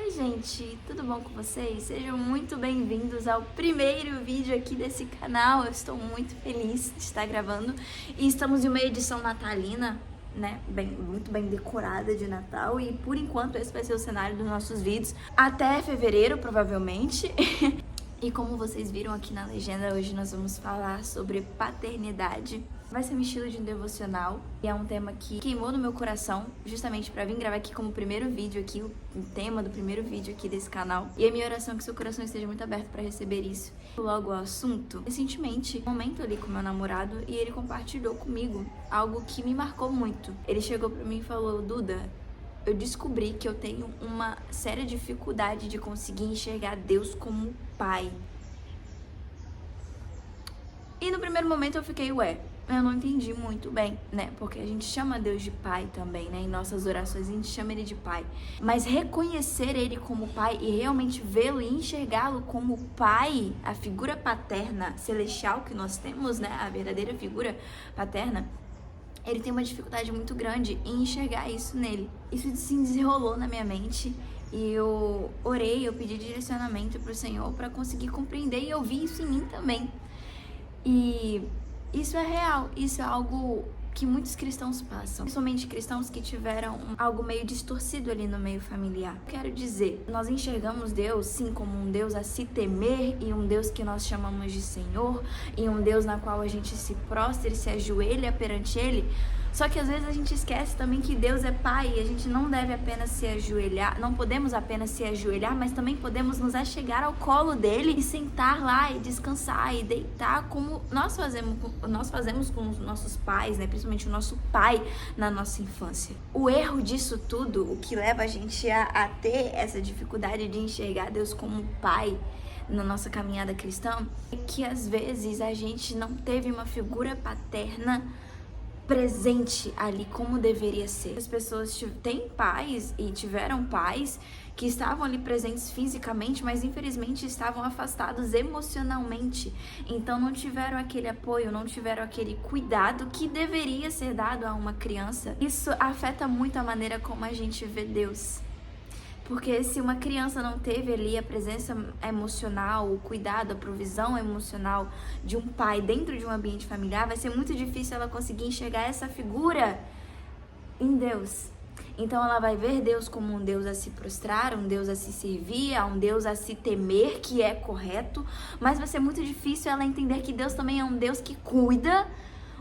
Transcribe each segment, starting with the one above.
Oi gente, tudo bom com vocês? Sejam muito bem-vindos ao primeiro vídeo aqui desse canal. Eu estou muito feliz de estar gravando e estamos em uma edição natalina, né? Muito bem decorada de Natal e por enquanto esse vai ser o cenário dos nossos vídeos até fevereiro, provavelmente. E como vocês viram aqui na legenda, hoje nós vamos falar sobre paternidade. Vai ser um estilo de um devocional e é um tema que queimou no meu coração, justamente para vir gravar aqui como primeiro vídeo aqui, o tema do primeiro vídeo aqui desse canal. E a minha oração é que seu coração esteja muito aberto para receber isso. Logo ao assunto, recentemente, um momento ali com meu namorado e ele compartilhou comigo algo que me marcou muito. Ele chegou para mim e falou: Duda, eu descobri que eu tenho uma séria dificuldade de conseguir enxergar Deus como pai. E no primeiro momento eu fiquei, eu não entendi muito bem, né? Porque a gente chama Deus de pai também, né? Em nossas orações a gente chama ele de pai. Mas reconhecer ele como pai e realmente vê-lo e enxergá-lo como pai, a figura paterna celestial que nós temos, né? A verdadeira figura paterna, ele tem uma dificuldade muito grande em enxergar isso nele. Isso se desenrolou na minha mente e eu orei, eu pedi direcionamento pro Senhor para conseguir compreender e eu vi isso em mim também. E isso é real, isso é algo que muitos cristãos passam, principalmente cristãos que tiveram algo meio distorcido ali no meio familiar. Quero dizer, nós enxergamos Deus sim como um Deus a se temer e um Deus que nós chamamos de Senhor e um Deus na qual a gente se prostra e se ajoelha perante Ele. Só que às vezes a gente esquece também que Deus é Pai e a gente não deve apenas se ajoelhar, não podemos apenas se ajoelhar, mas também podemos nos achegar ao colo dele e sentar lá e descansar e deitar como nós fazemos com os nossos pais, né? Principalmente o nosso pai na nossa infância. O erro disso tudo, o que leva a gente a ter essa dificuldade de enxergar Deus como pai na nossa caminhada cristã, é que às vezes a gente não teve uma figura paterna presente ali como deveria ser. As pessoas têm pais e tiveram pais que estavam ali presentes fisicamente, mas infelizmente estavam afastados emocionalmente. Então não tiveram aquele apoio, não tiveram aquele cuidado que deveria ser dado a uma criança. Isso afeta muito a maneira como a gente vê Deus. Porque se uma criança não teve ali a presença emocional, o cuidado, a provisão emocional de um pai dentro de um ambiente familiar, vai ser muito difícil ela conseguir enxergar essa figura em Deus. Então ela vai ver Deus como um Deus a se prostrar, um Deus a se servir, um Deus a se temer, que é correto, mas vai ser muito difícil ela entender que Deus também é um Deus que cuida,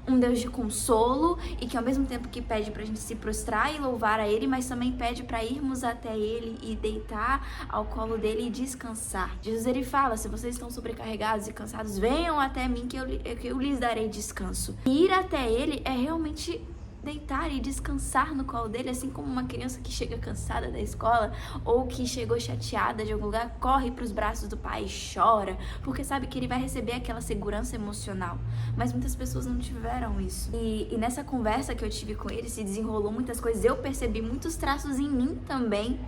um Deus de consolo e que ao mesmo tempo que pede pra gente se prostrar e louvar a Ele, mas também pede pra irmos até Ele e deitar ao colo dele e descansar. Jesus, ele fala: se vocês estão sobrecarregados e cansados, venham até mim que eu lhes darei descanso. E ir até Ele é realmente deitar e descansar no colo dele, assim como uma criança que chega cansada da escola ou que chegou chateada de algum lugar, corre para os braços do pai e chora, porque sabe que ele vai receber aquela segurança emocional. Mas muitas pessoas não tiveram isso. E nessa conversa que eu tive com ele, se desenrolou muitas coisas, eu percebi muitos traços em mim também,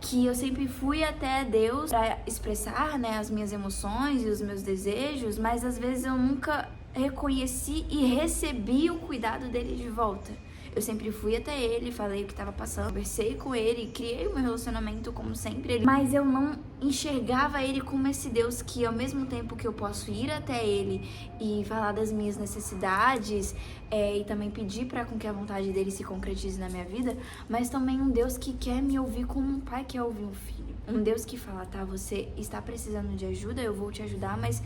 que eu sempre fui até Deus para expressar, né, as minhas emoções e os meus desejos, mas às vezes eu nunca reconheci e recebi o cuidado dele de volta. Eu sempre fui até ele, falei o que estava passando, conversei com ele, criei um relacionamento como sempre, mas eu não enxergava ele como esse Deus que ao mesmo tempo que eu posso ir até ele e falar das minhas necessidades e também pedir para com que a vontade dele se concretize na minha vida, mas também um Deus que quer me ouvir como um pai quer ouvir um filho. Um Deus que fala: tá, você está precisando de ajuda, eu vou te ajudar, mas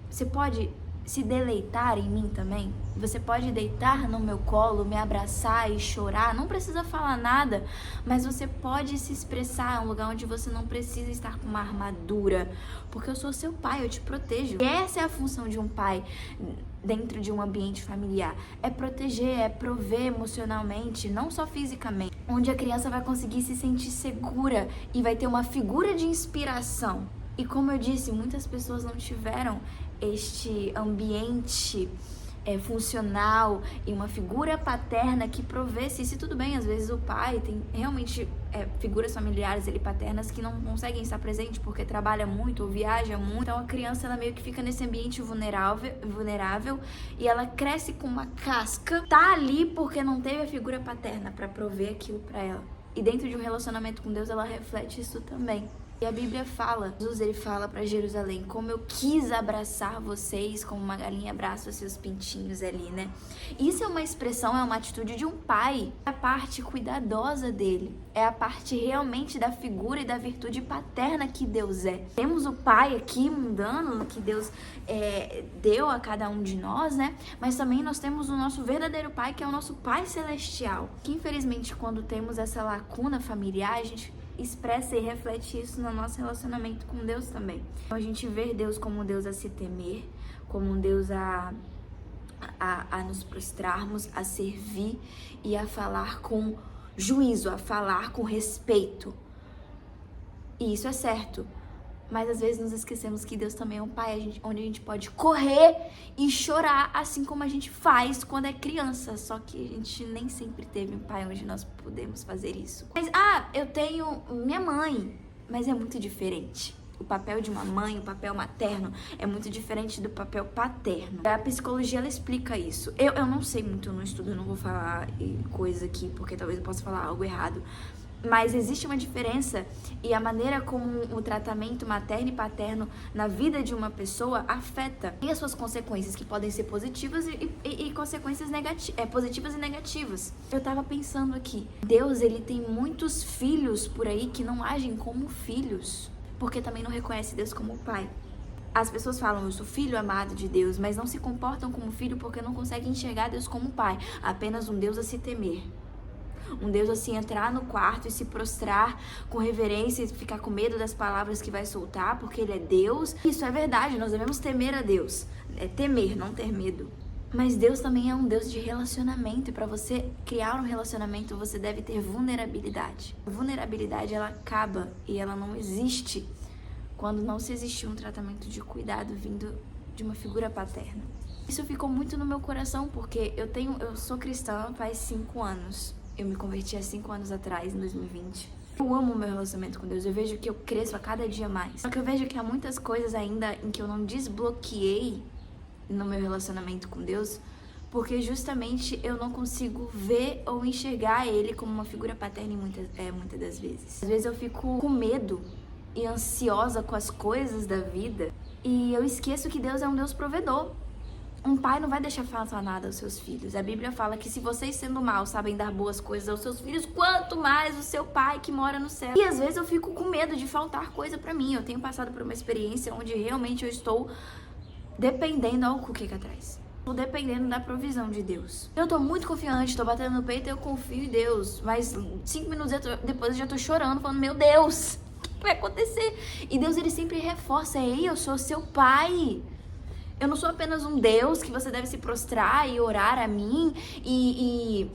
você pode se deleitar em mim também? Você pode deitar no meu colo, me abraçar e chorar, não precisa falar nada, mas você pode se expressar, um lugar onde você não precisa estar com uma armadura, porque eu sou seu pai, eu te protejo. E essa é a função de um pai dentro de um ambiente familiar, é proteger, é prover emocionalmente, não só fisicamente, onde a criança vai conseguir se sentir segura e vai ter uma figura de inspiração. E como eu disse, muitas pessoas não tiveram este ambiente funcional e uma figura paterna que provesse isso. E tudo bem, às vezes o pai tem realmente figuras familiares paternas que não conseguem estar presentes porque trabalha muito ou viaja muito. Então a criança, ela meio que fica nesse ambiente vulnerável e ela cresce com uma casca, tá ali porque não teve a figura paterna para prover aquilo para ela. E dentro de um relacionamento com Deus, ela reflete isso também. E a Bíblia fala, Jesus ele fala para Jerusalém, como eu quis abraçar vocês, como uma galinha abraça os seus pintinhos ali, né? Isso é uma expressão, é uma atitude de um pai. É a parte cuidadosa dele, é a parte realmente da figura e da virtude paterna que Deus é. Temos o pai aqui mundano, que Deus deu a cada um de nós, né? Mas também nós temos o nosso verdadeiro pai, que é o nosso pai celestial. Que infelizmente quando temos essa lacuna familiar, a gente expressa e reflete isso no nosso relacionamento com Deus também. Então a gente vê Deus como um Deus a se temer, como um Deus a nos prostrarmos, a servir e a falar com juízo, a falar com respeito. E isso é certo. Mas às vezes nos esquecemos que Deus também é um pai onde a gente pode correr e chorar, assim como a gente faz quando é criança. Só que a gente nem sempre teve um pai onde nós podemos fazer isso. Mas, eu tenho minha mãe, mas é muito diferente. O papel de uma mãe, o papel materno, é muito diferente do papel paterno. A psicologia, ela explica isso. Eu não sei muito, eu não estudo, eu não vou falar coisa aqui, porque talvez eu possa falar algo errado. Mas existe uma diferença e a maneira como o tratamento materno e paterno na vida de uma pessoa afeta. E as suas consequências, que podem ser positivas e consequências positivas e negativas. Eu tava pensando aqui, Deus, ele tem muitos filhos por aí que não agem como filhos, porque também não reconhece Deus como pai. As pessoas falam, eu sou filho amado de Deus, mas não se comportam como filho porque não conseguem enxergar Deus como pai, apenas um Deus a se temer. Um Deus assim, entrar no quarto e se prostrar com reverência e ficar com medo das palavras que vai soltar, porque ele é Deus. Isso é verdade, nós devemos temer a Deus. É temer, não ter medo. Mas Deus também é um Deus de relacionamento, e para você criar um relacionamento, você deve ter vulnerabilidade. A vulnerabilidade, ela acaba e ela não existe quando não se existiu um tratamento de cuidado vindo de uma figura paterna. Isso ficou muito no meu coração, porque eu sou cristã faz 5 anos. Eu me converti há 5 anos atrás, em 2020. Eu amo o meu relacionamento com Deus. Eu vejo que eu cresço a cada dia mais. Só que eu vejo que há muitas coisas ainda em que eu não desbloqueei no meu relacionamento com Deus, porque justamente eu não consigo ver ou enxergar Ele como uma figura paterna muitas das vezes. Às vezes eu fico com medo e ansiosa com as coisas da vida e eu esqueço que Deus é um Deus provedor. Um pai não vai deixar faltar nada aos seus filhos. A Bíblia fala que se vocês, sendo maus, sabem dar boas coisas aos seus filhos, quanto mais o seu pai que mora no céu. E às vezes eu fico com medo de faltar coisa pra mim. Eu tenho passado por uma experiência onde realmente eu estou dependendo... Olha o que atrás. Estou dependendo da provisão de Deus. Eu tô muito confiante, tô batendo no peito e eu confio em Deus. Mas 5 minutos depois eu já tô chorando, falando, meu Deus, o que vai acontecer? E Deus, ele sempre reforça, ei, eu sou seu pai. Eu não sou apenas um Deus que você deve se prostrar e orar a mim e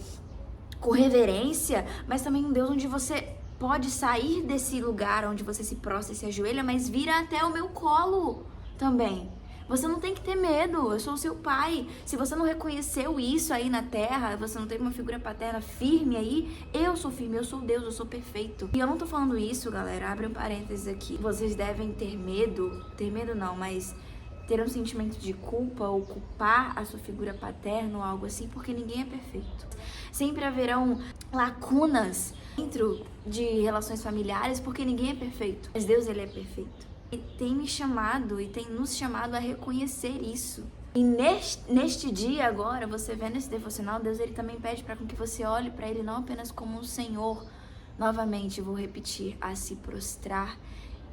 com reverência, mas também um Deus onde você pode sair desse lugar onde você se prostra e se ajoelha, mas vira até o meu colo também. Você não tem que ter medo, eu sou o seu pai. Se você não reconheceu isso aí na terra, você não teve uma figura paterna firme aí, eu sou firme, eu sou Deus, eu sou perfeito. E eu não tô falando isso, galera, abre um parênteses aqui. Vocês devem ter medo não, mas ter um sentimento de culpa ou culpar a sua figura paterna ou algo assim, porque ninguém é perfeito. Sempre haverão lacunas dentro de relações familiares, porque ninguém é perfeito. Mas Deus, ele é perfeito. E tem me chamado e tem nos chamado a reconhecer isso. E neste dia agora, você vendo esse devocional, Deus, ele também pede para que você olhe para ele não apenas como um Senhor, novamente, vou repetir, a se prostrar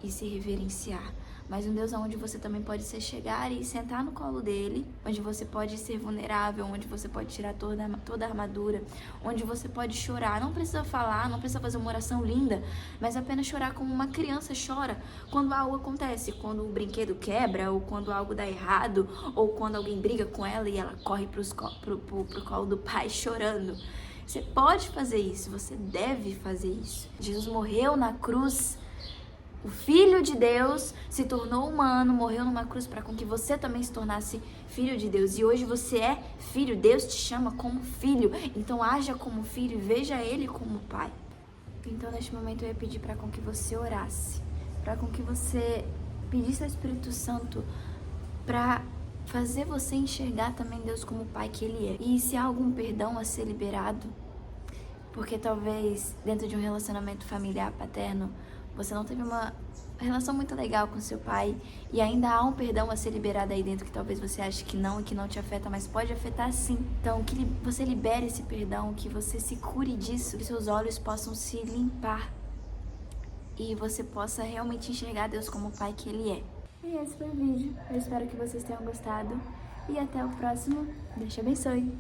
e se reverenciar, mas um Deus onde você também pode se chegar e sentar no colo dele, onde você pode ser vulnerável, onde você pode tirar toda a armadura, onde você pode chorar. Não precisa falar, não precisa fazer uma oração linda, mas apenas chorar como uma criança chora quando algo acontece, quando o brinquedo quebra, ou quando algo dá errado, ou quando alguém briga com ela e ela corre pro colo do pai chorando. Você pode fazer isso, você deve fazer isso. Jesus morreu na cruz. O Filho de Deus se tornou humano, morreu numa cruz para com que você também se tornasse filho de Deus. E hoje você é filho, Deus te chama como filho. Então haja como filho e veja Ele como pai. Então neste momento eu ia pedir para com que você orasse, para com que você pedisse ao Espírito Santo para fazer você enxergar também Deus como pai que Ele é. E se há algum perdão a ser liberado, Porque talvez dentro de um relacionamento familiar paterno, você não teve uma relação muito legal com seu pai e ainda há um perdão a ser liberado aí dentro que talvez você ache que não e que não te afeta, mas pode afetar sim. Então, que você libere esse perdão, que você se cure disso, que seus olhos possam se limpar e você possa realmente enxergar Deus como o pai que Ele é. E esse foi o vídeo. Eu espero que vocês tenham gostado e até o próximo. Deus te abençoe.